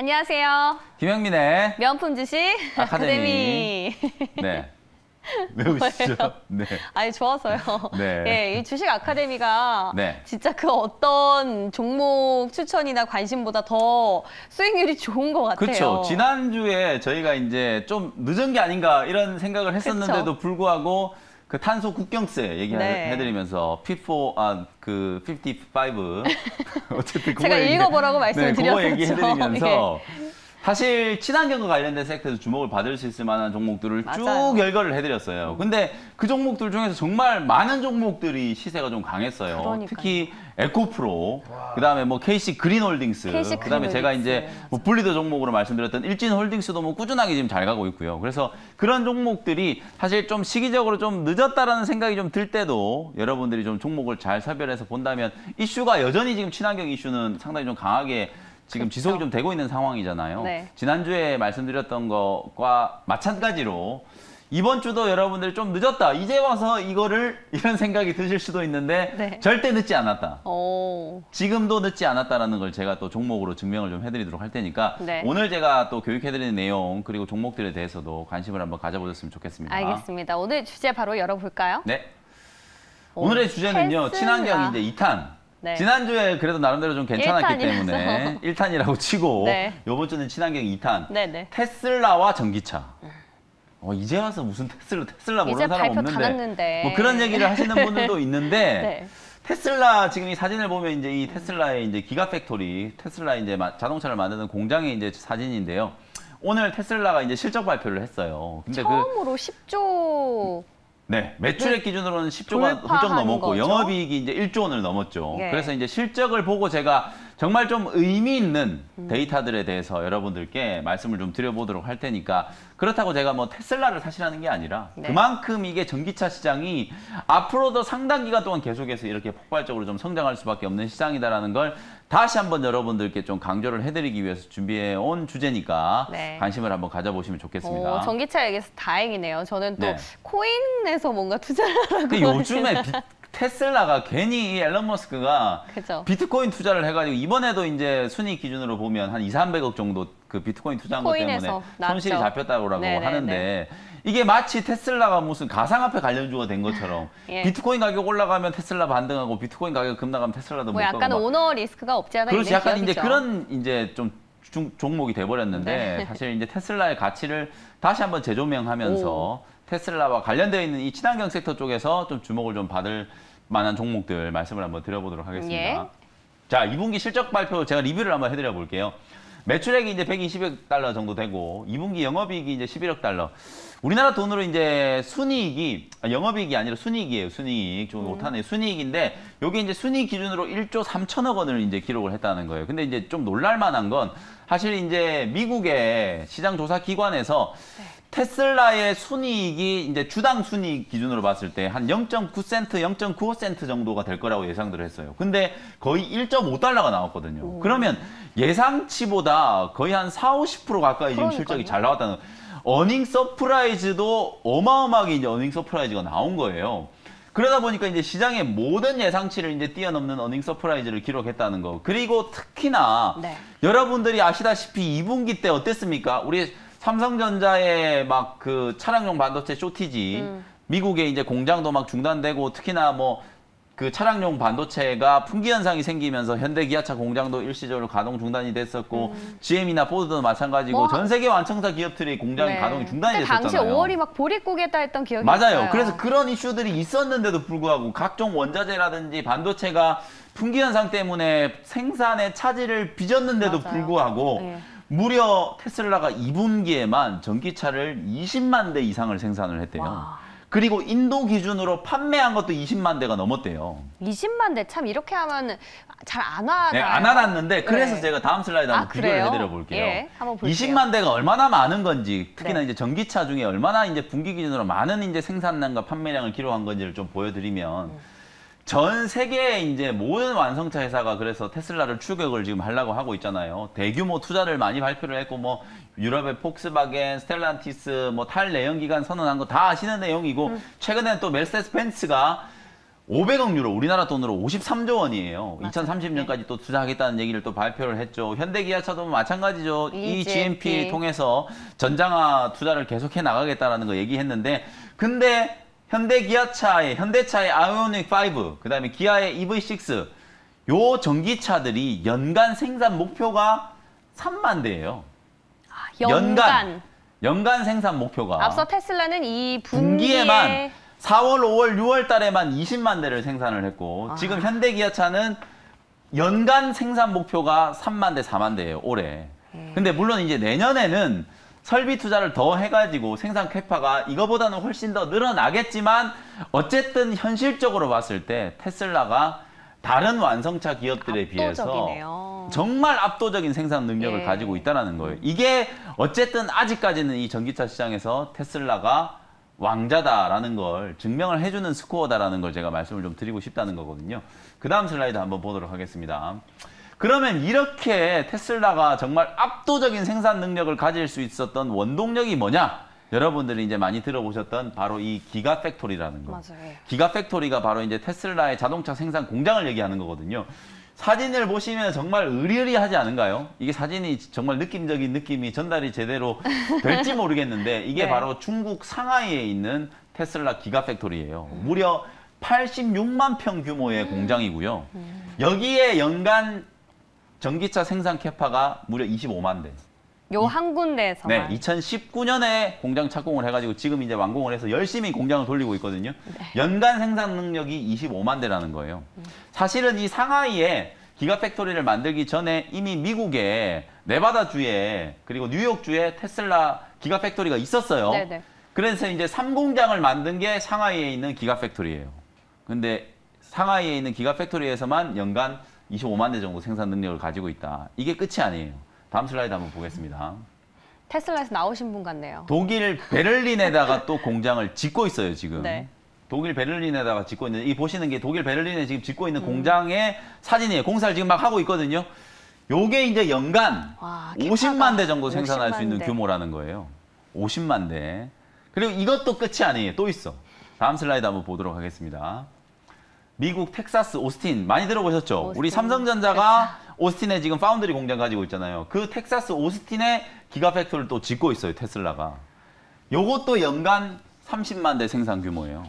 안녕하세요. 김영민의 명품 주식 아카데미. 네. 외우시죠? 네. 아니, 좋아서요. 네. 예, 이 주식 아카데미가 네. 진짜 그 어떤 종목 추천이나 관심보다 더 수익률이 좋은 것 같아요. 그렇죠. 지난주에 저희가 이제 좀 늦은 게 아닌가 이런 생각을 했었는데도 그쵸. 불구하고 그 탄소 국경세 얘기해드리면서 그 55 어쨌든 제가 읽어보라고 말씀을 드렸었죠. 그거 얘기해드리면서 사실 친환경과 관련된 섹터에서 주목을 받을 수 있을 만한 종목들을 맞아요. 쭉 열거를 해드렸어요. 근데 그 종목들 중에서 정말 많은 종목들이 시세가 좀 강했어요. 그러니까요. 특히 에코프로, 그다음에 뭐 KC 그린홀딩스, 그다음에 제가 이제 뭐 분리도 종목으로 말씀드렸던 일진홀딩스도 뭐 꾸준하게 지금 잘 가고 있고요. 그래서 그런 종목들이 사실 좀 시기적으로 좀 늦었다라는 생각이 좀 들 때도 여러분들이 좀 종목을 잘 사별해서 본다면 이슈가 여전히 지금 친환경 이슈는 상당히 좀 강하게 지금 그렇죠. 지속이 좀 되고 있는 상황이잖아요. 네. 지난주에 말씀드렸던 것과 마찬가지로 이번 주도 여러분들이 좀 늦었다. 이제 와서 이런 생각이 드실 수도 있는데 네. 절대 늦지 않았다. 오. 지금도 늦지 않았다라는 걸 제가 또 종목으로 증명을 좀 해드리도록 할 테니까 네. 오늘 제가 또 교육해드리는 내용 그리고 종목들에 대해서도 관심을 한번 가져보셨으면 좋겠습니다. 알겠습니다. 오늘 주제 바로 열어볼까요? 네. 오늘의 주제는요. 테슬라. 친환경 이제 2탄. 네. 지난주에 그래도 나름대로 좀 괜찮았기 1탄이라서. 때문에 1탄이라고 치고 네. 이번 주는 친환경 2탄. 네네. 테슬라와 전기차. 이제 와서 무슨 테슬라 모르는 이제 사람 발표 없는데. 다 났는데. 뭐 그런 얘기를 하시는 분들도 있는데 네. 테슬라 지금 이 사진을 보면 이제 이 테슬라의 이제 기가 팩토리, 테슬라 이제 자동차를 만드는 공장의 이제 사진인데요. 오늘 테슬라가 이제 실적 발표를 했어요. 근데 처음으로 10조. 네, 매출액 기준으로는 10조가 훌쩍 돌파한 넘었고 거죠? 영업이익이 이제 1조 원을 넘었죠. 네. 그래서 이제 실적을 보고 제가 정말 좀 의미 있는 데이터들에 대해서 여러분들께 말씀을 좀 드려보도록 할 테니까 그렇다고 제가 뭐 테슬라를 사시라는 게 아니라 네. 그만큼 이게 전기차 시장이 앞으로도 상당 기간 동안 계속해서 이렇게 폭발적으로 좀 성장할 수밖에 없는 시장이다라는 걸 다시 한번 여러분들께 좀 강조를 해드리기 위해서 준비해 온 주제니까 네. 관심을 한번 가져보시면 좋겠습니다. 전기차 얘기해서 다행이네요. 저는 또 네. 코인에서 뭔가 투자를 하라고. 근데 요즘에 테슬라가 괜히 이 앨런 머스크가 그죠. 비트코인 투자를 해가지고 이번에도 이제 순이익 기준으로 보면 한 2, 300억 정도 그 비트코인 투자한 것 때문에 코인에서 손실이 났죠. 잡혔다고 네네네. 하는데 이게 마치 테슬라가 무슨 가상화폐 관련주가 된 것처럼 예. 비트코인 가격 올라가면 테슬라 반등하고 비트코인 가격 급락하면 테슬라도 뭐 못 약간 가고 막. 오너 리스크가 없지 않아 그렇지 있는 약간 이제 기업이죠. 그런 이제 좀 종목이 돼버렸는데 네. 사실 이제 테슬라의 가치를 다시 한번 재조명하면서 테슬라와 관련되어 있는 이 친환경 섹터 쪽에서 좀 주목을 좀 받을 만한 종목들 말씀을 한번 드려보도록 하겠습니다. 예. 자, 2분기 실적 발표 제가 리뷰를 한번 해드려 볼게요. 매출액이 이제 120억 달러 정도 되고 2분기 영업이익이 이제 11억 달러. 우리나라 돈으로 이제 순이익이 영업이익이 아니라 순이익이에요. 순이익. 좀 못하네. 순이익인데 여기 이제 순이익 기준으로 1조 3천억 원을 이제 기록을 했다는 거예요. 근데 이제 좀 놀랄 만한 건 사실 이제 미국의 시장 조사 기관에서 테슬라의 순이익이 이제 주당 순이익 기준으로 봤을 때 한 0.9센트, 0.95센트 정도가 될 거라고 예상들을 했어요. 근데 거의 1.5달러가 나왔거든요. 그러면 예상치보다 거의 한 4, 50% 가까이 지금 실적이 잘 나왔다는 어닝 서프라이즈도 어마어마하게 이제 어닝 서프라이즈가 나온 거예요. 그러다 보니까 이제 시장의 모든 예상치를 이제 뛰어넘는 어닝 서프라이즈를 기록했다는 거. 그리고 특히나 네. 여러분들이 아시다시피 2분기 때 어땠습니까? 우리 삼성전자의 막 그 차량용 반도체 쇼티지, 미국의 이제 공장도 막 중단되고 특히나 뭐 그 차량용 반도체가 품귀 현상이 생기면서 현대 기아차 공장도 일시적으로 가동 중단이 됐었고 GM이나 포드도 마찬가지고 뭐, 전 세계 완성차 기업들의 공장 네. 가동이 중단이 그때 당시 됐었잖아요. 5월이 막 보릿고개다 했던 기억이 맞아요. 있어요. 그래서 그런 이슈들이 있었는데도 불구하고 각종 원자재라든지 반도체가 품귀 현상 때문에 생산의 차질을 빚었는데도 맞아요. 불구하고 네. 무려 테슬라가 2분기에만 전기차를 20만 대 이상을 생산을 했대요. 와. 그리고 인도 기준으로 판매한 것도 20만 대가 넘었대요. 20만 대 참 이렇게 하면 잘 안 와요. 네, 안 와놨는데 그래서 네. 제가 다음 슬라이드 한번 비교를 그래요? 해드려 볼게요. 예, 한번 볼게요. 20만 대가 얼마나 많은 건지, 특히나 네. 이제 전기차 중에 얼마나 이제 분기 기준으로 많은 이제 생산량과 판매량을 기록한 건지를 좀 보여드리면 전 세계의 이제 모든 완성차 회사가 그래서 테슬라를 추격을 지금 하려고 하고 있잖아요. 대규모 투자를 많이 발표를 했고 뭐 유럽의 폭스바겐, 스텔란티스, 뭐 탈내연기관 선언한 거 다 아시는 내용이고 최근에는 또 메르세데스 벤츠가 500억 유로, 우리나라 돈으로 53조 원이에요. 맞아요. 2030년까지 또 투자하겠다는 얘기를 또 발표를 했죠. 현대기아차도 마찬가지죠. 이 GMP 통해서 전장화 투자를 계속해 나가겠다라는 거 얘기했는데, 근데 현대차의 아이오닉 5, 그다음에 기아의 EV6, 요 전기차들이 연간 생산 목표가 3만 대예요. 연간 생산 목표가. 앞서 테슬라는 이 분기에만 4월, 5월, 6월 달에만 20만 대를 생산을 했고, 지금 현대기아차는 연간 생산 목표가 3만 대, 4만 대예요, 올해. 근데 물론 이제 내년에는 설비 투자를 더 해가지고 생산 캐파가 이거보다는 훨씬 더 늘어나겠지만, 어쨌든 현실적으로 봤을 때 테슬라가 다른 완성차 기업들에 비해서 정말 압도적인 생산 능력을 가지고 있다는 거예요. 이게 어쨌든 아직까지는 이 전기차 시장에서 테슬라가 왕자다라는 걸 증명을 해주는 스코어다라는 걸 제가 말씀을 좀 드리고 싶다는 거거든요. 그 다음 슬라이드 한번 보도록 하겠습니다. 그러면 이렇게 테슬라가 정말 압도적인 생산 능력을 가질 수 있었던 원동력이 뭐냐? 여러분들이 이제 많이 들어보셨던 바로 이 기가팩토리라는 거. 맞아요. 기가팩토리가 바로 이제 테슬라의 자동차 생산 공장을 얘기하는 거거든요. 사진을 보시면 정말 으리으리하지 않은가요? 이게 사진이 정말 느낌적인 느낌이 전달이 제대로 될지 모르겠는데, 이게 바로 중국 상하이에 있는 테슬라 기가팩토리예요. 무려 86만 평 규모의 공장이고요. 여기에 연간 전기차 생산 캐파가 무려 25만 대. 요 한 군데에서만. 네, 2019년에 공장 착공을 해가지고 지금 이제 완공을 해서 열심히 공장을 돌리고 있거든요. 연간 생산 능력이 25만 대라는 거예요. 사실은 이 상하이에 기가팩토리를 만들기 전에 이미 미국의 네바다주에 그리고 뉴욕주에 테슬라 기가팩토리가 있었어요. 네네. 그래서 이제 3공장을 만든 게 상하이에 있는 기가팩토리예요. 근데 상하이에 있는 기가팩토리에서만 연간 25만 대 정도 생산 능력을 가지고 있다. 이게 끝이 아니에요. 다음 슬라이드 한번 보겠습니다. 테슬라에서 나오신 분 같네요. 독일 베를린에다가 또 공장을 짓고 있어요, 지금. 네. 독일 베를린에다가 짓고 있는, 이 보시는 게 독일 베를린에 지금 짓고 있는 공장의 사진이에요. 공사를 지금 막 하고 있거든요. 요게 이제 연간 50만 대 정도 생산할 수 있는 규모라는 거예요. 50만 대. 그리고 이것도 끝이 아니에요. 또 있어. 다음 슬라이드 한번 보도록 하겠습니다. 미국 텍사스 오스틴 많이 들어보셨죠? 우리 삼성전자가 오스틴에 지금 파운드리 공장 가지고 있잖아요. 그 텍사스 오스틴에 기가팩토리를 또 짓고 있어요, 테슬라가. 요것도 연간 30만 대 생산 규모예요.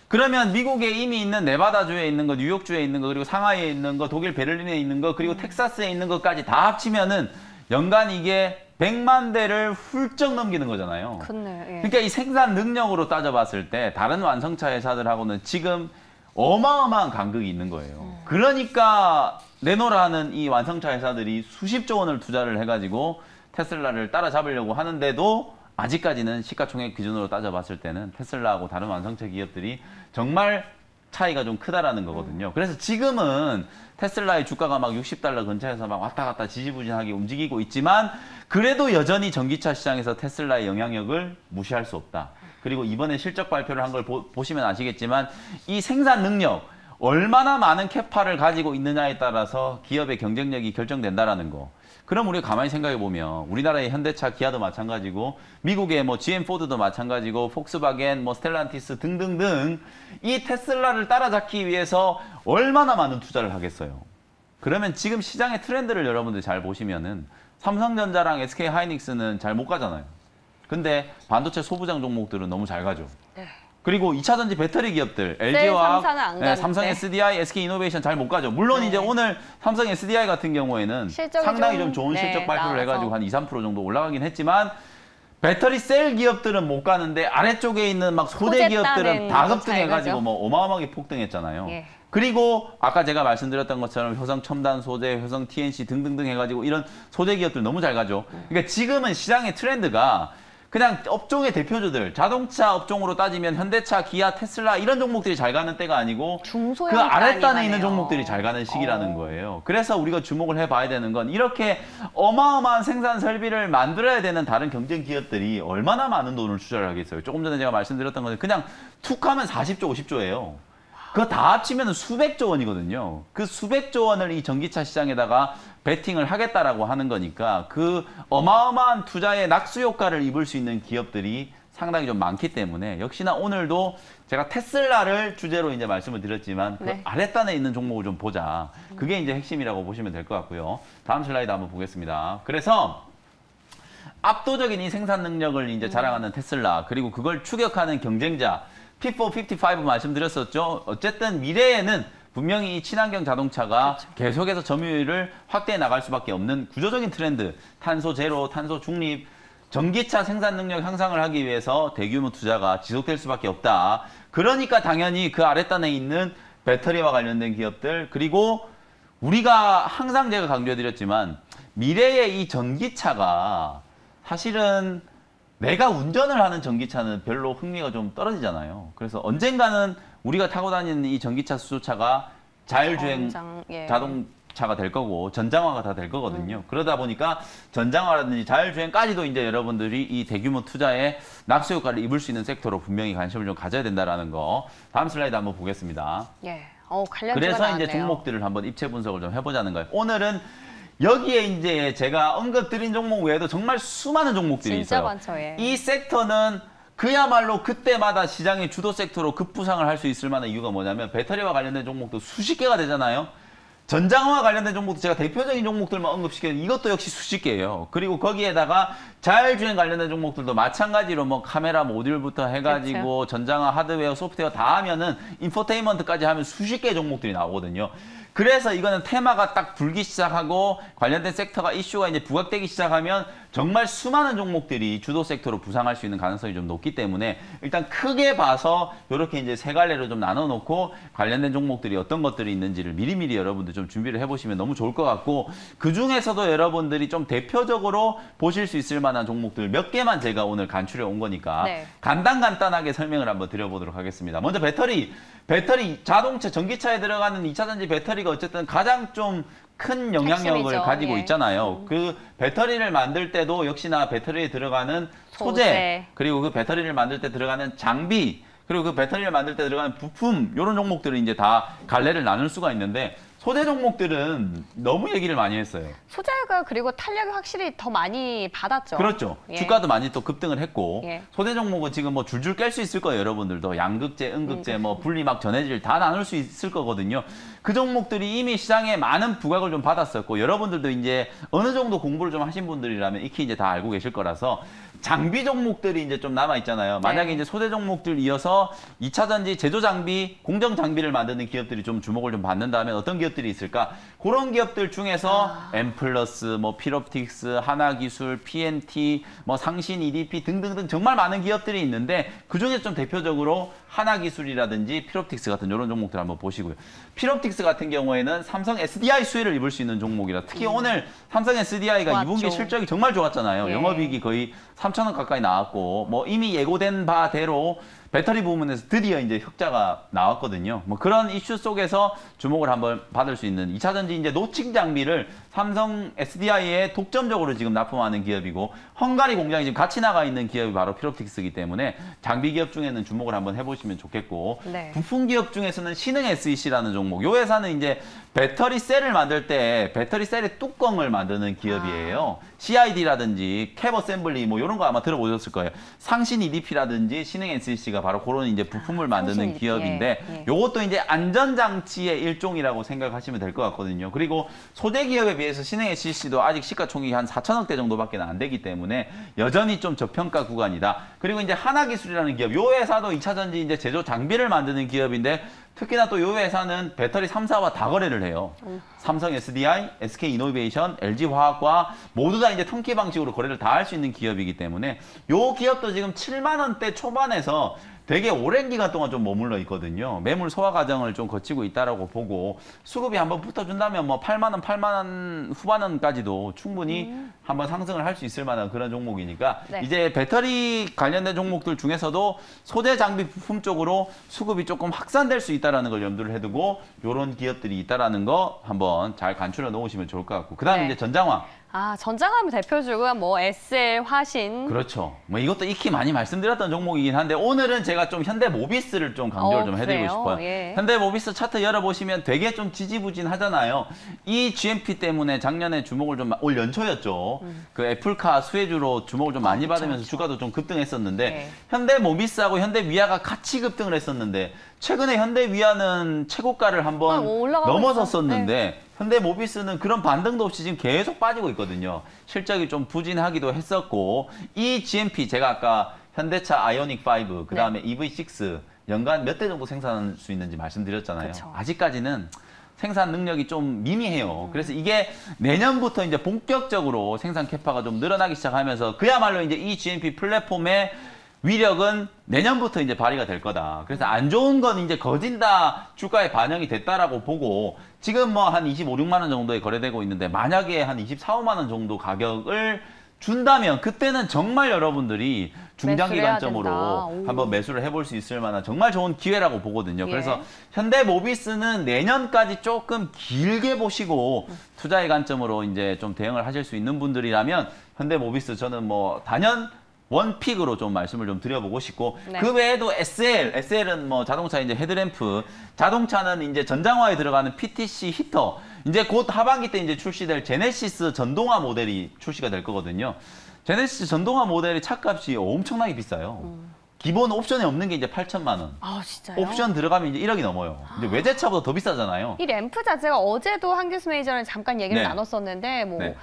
그러면 미국에 이미 있는 네바다주에 있는 거, 뉴욕주에 있는 거, 그리고 상하이에 있는 거, 독일 베를린에 있는 거, 그리고 텍사스에 있는 것까지 다 합치면은 연간 이게 100만 대를 훌쩍 넘기는 거잖아요. 예. 그러니까 이 생산 능력으로 따져봤을 때 다른 완성차 회사들하고는 지금 어마어마한 간극이 있는 거예요. 그러니까 내노라는 이 완성차 회사들이 수십조 원을 투자를 해가지고 테슬라를 따라잡으려고 하는데도 아직까지는 시가총액 기준으로 따져봤을 때는 테슬라하고 다른 완성차 기업들이 정말 차이가 좀 크다라는 거거든요. 그래서 지금은 테슬라의 주가가 막 60달러 근처에서 막 왔다 갔다 지지부진하게 움직이고 있지만, 그래도 여전히 전기차 시장에서 테슬라의 영향력을 무시할 수 없다. 그리고 이번에 실적 발표를 한 걸 보시면 아시겠지만, 이 생산 능력, 얼마나 많은 캐파를 가지고 있느냐에 따라서 기업의 경쟁력이 결정된다라는 거. 그럼 우리가 가만히 생각해 보면 우리나라의 현대차, 기아도 마찬가지고, 미국의 뭐 GM 포드도 마찬가지고, 폭스바겐, 뭐 스텔란티스 등등등 이 테슬라를 따라잡기 위해서 얼마나 많은 투자를 하겠어요. 그러면 지금 시장의 트렌드를 여러분들 잘 보시면은 삼성전자랑 SK 하이닉스는 잘 못 가잖아요. 근데 반도체 소부장 종목들은 너무 잘 가죠. 그리고 2차전지 배터리 기업들, LG화학, 삼성 SDI, SK 이노베이션 잘 못 가죠. 물론 이제 오늘 삼성 SDI 같은 경우에는 상당히 좀 좋은 실적 발표를 해가지고 한 2, 3% 정도 올라가긴 했지만, 배터리 셀 기업들은 못 가는데 아래쪽에 있는 막 소재 기업들은 다 급등해가지고 뭐 어마어마하게 폭등했잖아요. 그리고 아까 제가 말씀드렸던 것처럼 효성 첨단 소재, 효성 TNC 등등등 해가지고 이런 소재 기업들 너무 잘 가죠. 그러니까 지금은 시장의 트렌드가 그냥 업종의 대표주들, 자동차 업종으로 따지면 현대차, 기아, 테슬라 이런 종목들이 잘 가는 때가 아니고 그 아랫단에 있는 종목들이 잘 가는 시기라는 거예요. 그래서 우리가 주목을 해봐야 되는 건, 이렇게 어마어마한 생산 설비를 만들어야 되는 다른 경쟁 기업들이 얼마나 많은 돈을 투자를 하겠어요. 조금 전에 제가 말씀드렸던 것은 그냥 툭 하면 40조, 50조예요. 그거 다 합치면 수백조 원이거든요. 그 수백조 원을 이 전기차 시장에다가 베팅을 하겠다라고 하는 거니까, 그 어마어마한 투자의 낙수 효과를 입을 수 있는 기업들이 상당히 좀 많기 때문에 역시나 오늘도 제가 테슬라를 주제로 이제 말씀을 드렸지만 그 네. 아랫단에 있는 종목을 좀 보자. 그게 이제 핵심이라고 보시면 될 것 같고요. 다음 슬라이드 한번 보겠습니다. 그래서 압도적인 이 생산 능력을 이제 자랑하는 테슬라, 그리고 그걸 추격하는 경쟁자 P455 말씀드렸었죠. 어쨌든 미래에는 분명히 이 친환경 자동차가 그렇죠. 계속해서 점유율을 확대해 나갈 수밖에 없는 구조적인 트렌드, 탄소 제로, 탄소 중립, 전기차 생산 능력 향상을 하기 위해서 대규모 투자가 지속될 수밖에 없다. 그러니까 당연히 그 아랫단에 있는 배터리와 관련된 기업들, 그리고 우리가 항상 제가 강조해드렸지만 미래의 이 전기차가 사실은 내가 운전을 하는 전기차는 별로 흥미가 좀 떨어지잖아요. 그래서 언젠가는 우리가 타고 다니는 이 전기차 수소차가 자율주행 예. 자동차가 될 거고 전장화가 다 될 거거든요. 그러다 보니까 전장화라든지 자율주행까지도 이제 여러분들이 이 대규모 투자에 낙수 효과를 입을 수 있는 섹터로 분명히 관심을 좀 가져야 된다라는 거. 다음 슬라이드 한번 보겠습니다. 예. 관련주가 그래서 나왔네요. 이제 종목들을 한번 입체 분석을 좀 해보자는 거예요. 오늘은 여기에 이제 제가 언급드린 종목 외에도 정말 수많은 종목들이 진짜 있어요. 많죠, 예. 이 섹터는 그야말로 그때마다 시장의 주도 섹터로 급부상을 할 수 있을 만한 이유가 뭐냐면 배터리와 관련된 종목도 수십 개가 되잖아요. 전장화와 관련된 종목도 제가 대표적인 종목들만 언급시켰는데 이것도 역시 수십 개예요. 그리고 거기에다가 자율주행 관련된 종목들도 마찬가지로 뭐 카메라 모듈부터 해가지고 그렇죠. 전장화, 하드웨어, 소프트웨어 다 하면은 인포테인먼트까지 하면 수십 개의 종목들이 나오거든요. 그래서 이거는 테마가 딱 불기 시작하고 관련된 섹터가 이슈가 이제 부각되기 시작하면 정말 수많은 종목들이 주도 섹터로 부상할 수 있는 가능성이 좀 높기 때문에 일단 크게 봐서 이렇게 이제 세 갈래로 좀 나눠 놓고 관련된 종목들이 어떤 것들이 있는지를 미리미리 여러분들 좀 준비를 해보시면 너무 좋을 것 같고, 그 중에서도 여러분들이 좀 대표적으로 보실 수 있을 만한 종목들 몇 개만 제가 오늘 간추려 온 거니까 네. 간단하게 설명을 한번 드려보도록 하겠습니다. 먼저 배터리 자동차, 전기차에 들어가는 2차전지 배터리가 어쨌든 가장 좀 큰 영향력을 핵심이죠. 가지고 예. 있잖아요. 그 배터리를 만들 때도 역시나 배터리에 들어가는 소재, 그리고 그 배터리를 만들 때 들어가는 장비, 그리고 그 배터리를 만들 때 들어가는 부품, 이런 종목들을 이제 다 갈래를 나눌 수가 있는데, 소재 종목들은 너무 얘기를 많이 했어요. 소재가 그리고 탄력이 확실히 더 많이 받았죠. 그렇죠. 예. 주가도 많이 또 급등을 했고, 예. 소재 종목은 지금 뭐 줄줄 깰 수 있을 거예요, 여러분들도. 양극재, 음극재, 뭐 분리막, 전해질 다 나눌 수 있을 거거든요. 그 종목들이 이미 시장에 많은 부각을 좀 받았었고, 여러분들도 이제 어느 정도 공부를 좀 하신 분들이라면 익히 이제 다 알고 계실 거라서, 장비 종목들이 이제 좀 남아 있잖아요. 만약에 네. 이제 소재 종목들 이어서 2차 전지 제조 장비, 공정 장비를 만드는 기업들이 좀 주목을 좀 받는다면 어떤 기업들이 있을까? 그런 기업들 중에서 엠플러스, 뭐 필옵틱스, 하나기술, PNT, 뭐 상신, EDP 등등등 정말 많은 기업들이 있는데 그 중에 좀 대표적으로 하나기술이라든지 필옵틱스 같은 이런 종목들 한번 보시고요. 필옵틱스 같은 경우에는 삼성 SDI 수혜를 입을 수 있는 종목이라, 특히 오늘 삼성 SDI가 좋았죠. 2분기 실적이 정말 좋았잖아요. 예. 영업이익이 거의 3,000원 가까이 나왔고, 뭐 이미 예고된 바대로 배터리 부분에서 드디어 이제 흑자가 나왔거든요. 뭐 그런 이슈 속에서 주목을 한번 받을 수 있는 2차 전지 이제 노칭 장비를 삼성 SDI에 독점적으로 지금 납품하는 기업이고, 헝가리 공장이 지금 같이 나가 있는 기업이 바로 필옵틱스이기 때문에 장비 기업 중에는 주목을 한번 해보시면 좋겠고, 네. 부품 기업 중에서는 신흥 SEC라는 종목, 요 회사는 이제 배터리 셀을 만들 때 배터리 셀의 뚜껑을 만드는 기업이에요. CID라든지 캡 어셈블리 뭐 이런 거 아마 들어보셨을 거예요. 상신 EDP라든지 신흥 SEC가 바로 그런 이제 부품을 만드는 상신 EDP. 기업인데, 예. 요것도 이제 안전장치의 일종이라고 생각하시면 될 것 같거든요. 그리고 소재 기업에 비해서 신흥 SEC도 아직 시가총액이 한 4천억대 정도밖에 안 되기 때문에 여전히 좀 저평가 구간이다. 그리고 이제 하나기술이라는 기업, 요 회사도 2차 전지 이제 제조 장비를 만드는 기업인데, 특히나 또 요 회사는 배터리 3사와 다 거래를 해요. 삼성 SDI, SK 이노베이션, LG 화학과 모두 다 이제 턴키 방식으로 거래를 다 할 수 있는 기업이기 때문에 요 기업도 지금 7만 원대 초반에서 되게 오랜 기간 동안 좀 머물러 있거든요. 매물 소화 과정을 좀 거치고 있다라고 보고, 수급이 한번 붙어준다면 뭐 8만 원, 8만 원 후반원까지도 충분히 한번 상승을 할 수 있을 만한 그런 종목이니까, 네. 이제 배터리 관련된 종목들 중에서도 소재 장비 부품 쪽으로 수급이 조금 확산될 수 있다라는 걸 염두를 해두고 이런 기업들이 있다라는 거 한번 잘 간추려 놓으시면 좋을 것 같고, 그다음에 네. 이제 전장화. 아, 전장하면 대표주가 뭐 SL, 화신. 그렇죠. 뭐 이것도 익히 많이 말씀드렸던 종목이긴 한데 오늘은 제가 좀 현대모비스를 좀 강조를 좀 해드리고 그래요? 싶어요. 예. 현대모비스 차트 열어보시면 되게 좀 지지부진하잖아요. 이 GMP 때문에 작년에 주목을 좀 올 연초였죠. 그 애플카 수혜주로 주목을 좀 많이 받으면서 그쵸. 주가도 좀 급등했었는데 네. 현대모비스하고 현대위아가 같이 급등을 했었는데 최근에 현대위아는 최고가를 한번 올라가고 넘어섰었는데 현대모비스는 그런 반등도 없이 지금 계속 빠지고 있거든요. 실적이 좀 부진하기도 했었고 이 GMP 제가 아까 현대차 아이오닉 5, 그 다음에 EV6 연간 몇 대 정도 생산할 수 있는지 말씀드렸잖아요. 그쵸. 아직까지는 생산 능력이 좀 미미해요. 그래서 이게 내년부터 이제 본격적으로 생산 캐파가 좀 늘어나기 시작하면서 그야말로 이제 이 GMP 플랫폼의 위력은 내년부터 이제 발휘가 될 거다. 그래서 안 좋은 건 이제 거진 다 주가에 반영이 됐다라고 보고 지금 뭐 한 25, 6만 원 정도에 거래되고 있는데 만약에 한 24, 5만 원 정도 가격을 준다면 그때는 정말 여러분들이 중장기 매수를 해야 관점으로 된다. 오. 한번 매수를 해볼 수 있을 만한 정말 좋은 기회라고 보거든요. 예. 그래서 현대모비스는 내년까지 조금 길게 보시고 투자의 관점으로 이제 좀 대응을 하실 수 있는 분들이라면 현대모비스 저는 뭐 단연 원픽으로 좀 말씀을 좀 드려보고 싶고 네. 그 외에도 SL은 뭐 자동차 이제 헤드램프, 자동차는 이제 전장화에 들어가는 PTC 히터, 이제 곧 하반기 때 이제 출시될 제네시스 전동화 모델이 출시가 될 거거든요. 제네시스 전동화 모델의 차값이 엄청나게 비싸요. 기본 옵션에 없는 게 이제 8천만 원. 아, 진짜요? 옵션 들어가면 이제 1억이 넘어요. 이제 외제차보다 더 비싸잖아요. 이 램프 자체가 어제도 한길스 매니저는 잠깐 얘기를 네. 나눴었는데 뭐 네.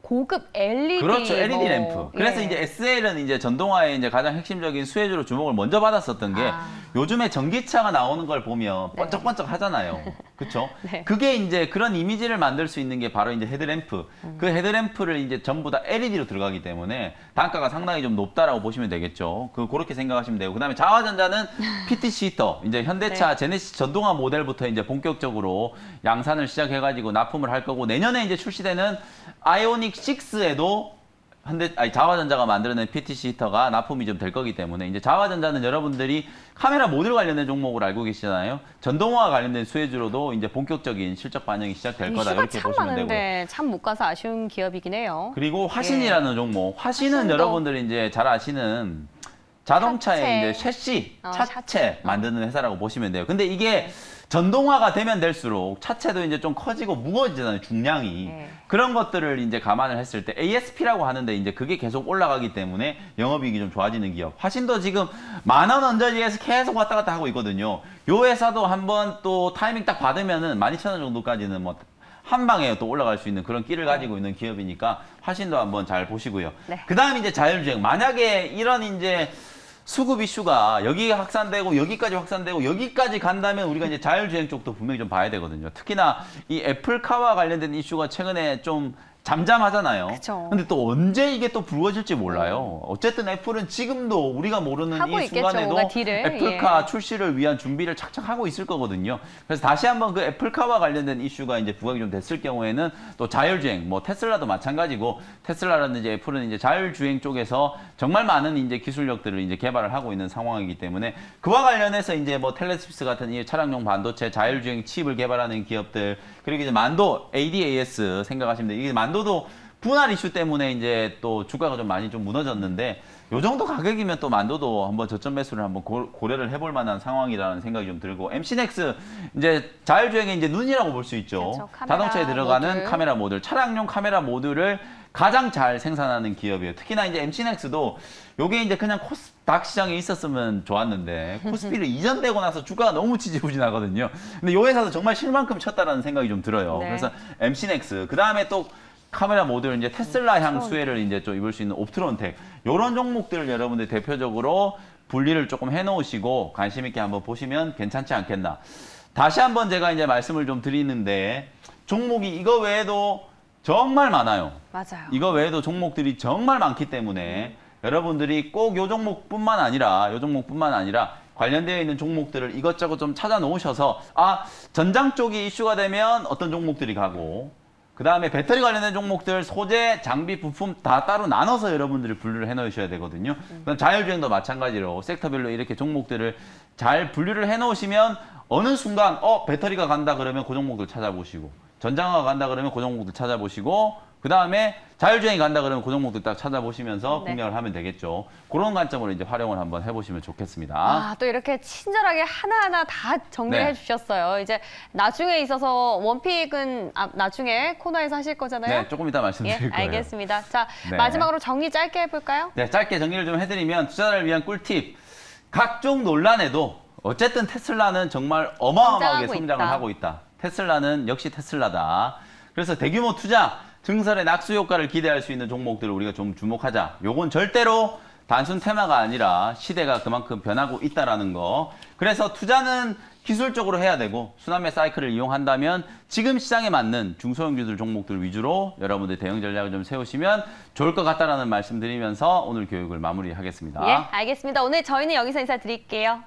고급 LED 그렇죠. LED 뭐, 램프. 그래서 예. 이제 SL은 이제 전동화의 이제 가장 핵심적인 수혜주로 주목을 먼저 받았었던 게 요즘에 전기차가 나오는 걸 보면 네. 번쩍번쩍 하잖아요. 그렇죠? 네. 그게 이제 그런 이미지를 만들 수 있는 게 바로 이제 헤드램프. 그 헤드램프를 이제 전부 다 LED로 들어가기 때문에 단가가 상당히 좀 높다라고 보시면 되겠죠. 그렇게 생각하시면 되고. 그다음에 자화전자는 PTC 히터. 이제 현대차 네. 제네시스 전동화 모델부터 이제 본격적으로 양산을 시작해가지고 납품을 할 거고 내년에 이제 출시되는 아이오닉 6에도 자화전자가 만들어낸 PTC 히터가 납품이 좀 될 거기 때문에 이제 자화전자는 여러분들이 카메라 모듈 관련된 종목을 알고 계시잖아요. 전동화 관련된 수혜주로도 이제 본격적인 실적 반영이 시작될 거다 이슈가 이렇게 참 보시면 되고요. 많은데 참 못 가서 아쉬운 기업이긴 해요. 그리고 화신이라는 종목. 화신은 화신도. 여러분들이 이제 잘 아시는 자동차의 차체. 이제 셰시, 차체. 차체 만드는 회사라고 보시면 돼요. 근데 이게 전동화가 되면 될수록 차체도 이제 좀 커지고 무거워지잖아요, 중량이. 네. 그런 것들을 이제 감안을 했을 때 ASP라고 하는데 이제 그게 계속 올라가기 때문에 영업이익이 좀 좋아지는 기업. 화신도 지금 10,000원 언저리에서 계속 왔다 갔다 하고 있거든요. 요 회사도 한번 또 타이밍 딱 받으면은 12,000원 정도까지는 뭐 한 방에 또 올라갈 수 있는 그런 끼를 가지고 있는 기업이니까 화신도 한번 잘 보시고요. 네. 그 다음 이제 자율주행. 만약에 이런 이제 수급 이슈가 여기 확산되고 여기까지 확산되고 여기까지 간다면 우리가 이제 자율주행 쪽도 분명히 좀 봐야 되거든요. 특히나 이 애플카와 관련된 이슈가 최근에 좀 잠잠하잖아요. 그쵸. 근데 또 언제 이게 또 불거질지 몰라요. 어쨌든 애플은 지금도 우리가 모르는 하고 이 있겠죠, 순간에도 뭔가 딜을. 애플카 출시를 위한 준비를 착착 하고 있을 거거든요. 그래서 다시 한번 그 애플카와 관련된 이슈가 이제 부각이 좀 됐을 경우에는 또 자율주행, 뭐 테슬라도 마찬가지고 테슬라라든지 애플은 이제 자율주행 쪽에서 정말 많은 이제 기술력들을 이제 개발을 하고 있는 상황이기 때문에 그와 관련해서 이제 뭐 텔레스피스 같은 이 차량용 반도체 자율주행 칩을 개발하는 기업들 그리고 이제 만도 ADAS 생각하시면 돼요. 이게 만도도 분할 이슈 때문에 이제 또 주가가 좀 많이 좀 무너졌는데 요 정도 가격이면 또 만도도 한번 저점 매수를 한번 고려를 해볼 만한 상황이라는 생각이 좀 들고 MC넥스 이제 자율주행의 이제 눈이라고 볼 수 있죠. 그렇죠. 카메라 자동차에 들어가는 모듈. 카메라 모듈, 차량용 카메라 모듈을 가장 잘 생산하는 기업이에요. 특히나 이제 MC넥스도 요게 이제 그냥 코스닥 시장에 있었으면 좋았는데 코스피를 이전되고 나서 주가가 너무 지지부진하거든요. 근데 요 회사도 정말 실만큼 쳤다라는 생각이 좀 들어요. 네. 그래서 MC넥스 그 다음에 또 카메라 모듈 이제 테슬라향 수혜를 이제 좀 입을 수 있는 옵트론텍 요런 종목들을 여러분들 대표적으로 분리를 조금 해놓으시고 관심 있게 한번 보시면 괜찮지 않겠나. 다시 한번 제가 이제 말씀을 좀 드리는데 종목이 이거 외에도 정말 많아요. 맞아요. 이거 외에도 종목들이 정말 많기 때문에 여러분들이 꼭 요 종목뿐만 아니라 관련되어 있는 종목들을 이것저것 좀 찾아 놓으셔서 전장 쪽이 이슈가 되면 어떤 종목들이 가고 그 다음에 배터리 관련된 종목들, 소재, 장비, 부품 다 따로 나눠서 여러분들이 분류를 해놓으셔야 되거든요. 그다음 자율주행도 마찬가지로 섹터별로 이렇게 종목들을 잘 분류를 해놓으시면 어느 순간 배터리가 간다 그러면 그 종목들 찾아보시고 전장화가 간다 그러면 그 종목들 찾아보시고 그다음에 자율주행이 간다 그러면 그 종목도 딱 찾아보시면서 네. 공략을 하면 되겠죠. 그런 관점으로 이제 활용을 한번 해보시면 좋겠습니다. 아, 또 이렇게 친절하게 하나하나 다 정리를 네. 해주셨어요. 이제 나중에 있어서 원픽은 나중에 코너에서 하실 거잖아요. 네, 조금 이따 말씀드릴 예, 거예요. 알겠습니다. 자, 네. 마지막으로 정리 짧게 해볼까요? 네, 짧게 정리를 좀 해드리면 투자자를 위한 꿀팁. 각종 논란에도 어쨌든 테슬라는 정말 어마어마하게 성장하고 성장을 있다. 하고 있다. 테슬라는 역시 테슬라다. 그래서 대규모 투자, 증설의 낙수 효과를 기대할 수 있는 종목들을 우리가 좀 주목하자. 요건 절대로 단순 테마가 아니라 시대가 그만큼 변하고 있다라는 거. 그래서 투자는 기술적으로 해야 되고 순환매 사이클을 이용한다면 지금 시장에 맞는 중소형 주들 종목들 위주로 여러분들 대응 전략을 좀 세우시면 좋을 것 같다라는 말씀 드리면서 오늘 교육을 마무리하겠습니다. 예, 알겠습니다. 오늘 저희는 여기서 인사드릴게요.